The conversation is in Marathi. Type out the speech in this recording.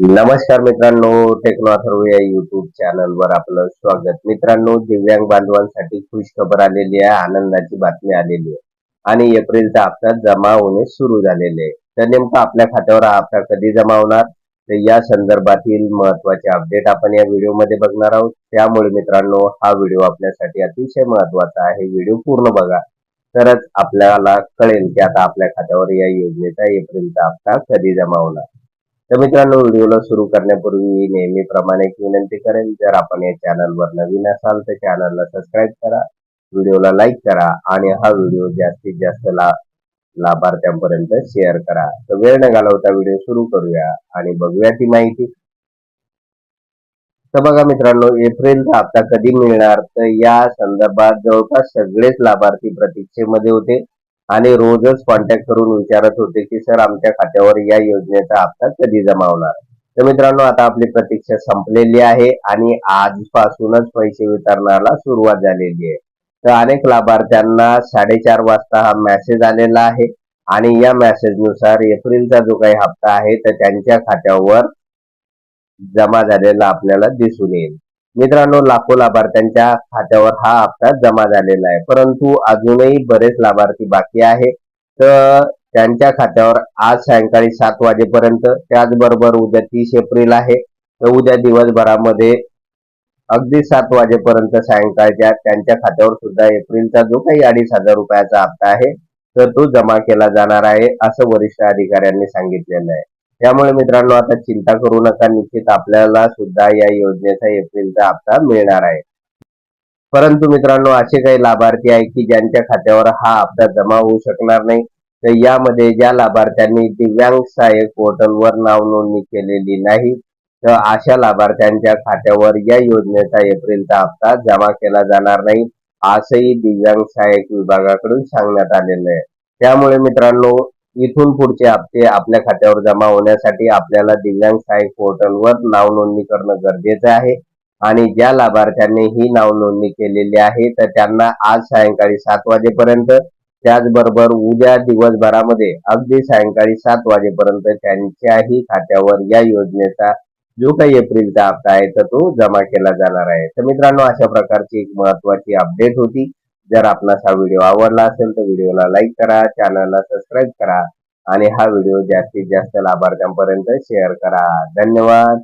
नमस्कार मित्रांनो, टेक्नो अथर्व या युट्यूब चॅनलवर आपलं स्वागत. मित्रांनो, दिव्यांग बांधवांसाठी खुश खबर आलेली आहे, आनंदाची बातमी आलेली आहे आणि एप्रिलचा हप्ता जमा होणे सुरू झालेले आहे. तर नेमका आपल्या खात्यावर हा हप्ता कधी जमा होणार, तर या संदर्भातील महत्वाचे अपडेट आपण या व्हिडिओमध्ये बघणार आहोत. त्यामुळे मित्रांनो, हा व्हिडिओ आपल्यासाठी अतिशय महत्वाचा आहे. व्हिडिओ पूर्ण बघा, तरच आपल्याला कळेल की आता आपल्या खात्यावर या योजनेचा एप्रिलचा हप्ता कधी जमा होणार. तर मित्रांनो, व्हिडिओला सुरू करण्यापूर्वी नेहमीप्रमाणे एक विनंती करेल, जर आपण या चॅनलवर नवीन असाल तर चॅनलला सबस्क्राईब करा, व्हिडिओला लाईक करा आणि हा व्हिडिओ जास्तीत जास्त लाभार्थ्यांपर्यंत शेअर करा. तर वेळ न घालवता व्हिडिओ सुरू करूया आणि बघूया ती माहिती. तर बघा मित्रांनो, एप्रिलचा हप्ता कधी मिळणार, तर या संदर्भात जवळपास सगळेच लाभार्थी प्रतीक्षेमध्ये होते आणि रोजच कॉन्टॅक्ट करून विचारत होते की सर, आमच्या खात्यावर या योजनेचा हप्ता कधी जमा होणार. तर मित्रांनो, आता आपली प्रतीक्षा संपलेली आहे आणि आजपासूनच पैसे वितरणाला सुरुवात झालेली आहे. तर अनेक लाभार्थ्यांना 4:30 वाजता हा मेसेज आलेला आहे आणि या मेसेजनुसार एप्रिलचा जो काही हप्ता आहे तर त्यांच्या खात्यावर जमा झालेला आपल्याला दिसून येईल. मित्रांनो, लाखो लाभार्थ्यांच्या खात्यावर हा हप्ता जमा झालेला आहे, परंतु अजूनही बरेच लाभार्थी बाकी आहे. तर त्यांच्या खात्यावर आज सायंकाळी 7 वाजेपर्यंत, त्याचबरोबर उद्या 30 एप्रिल आहे, तर उद्या दिवसभरामध्ये अगदी 7 वाजेपर्यंत सायंकाळच्या त्यांच्या खात्यावर सुद्धा एप्रिलचा जो काही 2,500 रुपयाचा हप्ता आहे तर तो जमा केला जाणार आहे, असं वरिष्ठ अधिकाऱ्यांनी सांगितलेलं आहे. त्यामुळे मित्रांनो, आता चिंता करू नका, निश्चित आपल्याला सुद्धा या योजनेचा एप्रिलचा हप्ता मिळणार आहे. परंतु मित्रांनो, असे काही लाभार्थी आहे की ज्यांच्या खात्यावर हा हप्ता जमा होऊ शकणार नाही. तर यामध्ये ज्या लाभार्थ्यांनी दिव्यांग सहाय्यक पोर्टलवर नाव नोंदणी केलेली नाही, तर अशा लाभार्थ्यांच्या खात्यावर या योजनेचा एप्रिलचा हप्ता जमा केला जाणार नाही, असंही दिव्यांग सहाय्यक विभागाकडून सांगण्यात आलेलं आहे. त्यामुळे मित्रांनो, इथून पुढचे हप्ते आपल्या खात्यावर जमा होण्यासाठी आपल्याला दिव्यांग सहाय्यक पोर्टलवर नाव नोंदणी करणं गरजेचं आहे आणि ज्या लाभार्थ्यांनी ही नाव नोंदणी केलेली आहे तर त्यांना आज सायंकाळी 7 वाजेपर्यंत, त्याचबरोबर उद्या दिवसभरामध्ये अगदी सायंकाळी 7 वाजेपर्यंत त्यांच्याही खात्यावर या योजनेचा जो काही एप्रिलचा हप्ता आहे तर तो जमा केला जाणार आहे. तर मित्रांनो, अशा प्रकारची एक महत्वाची अपडेट होती. जर आपणास हा व्हिडिओ आवडला असेल तर व्हिडिओला लाईक करा, चॅनलला सबस्क्राईब करा आणि हा व्हिडिओ जास्तीत जास्त लाभार्थ्यांपर्यंत शेअर करा. धन्यवाद.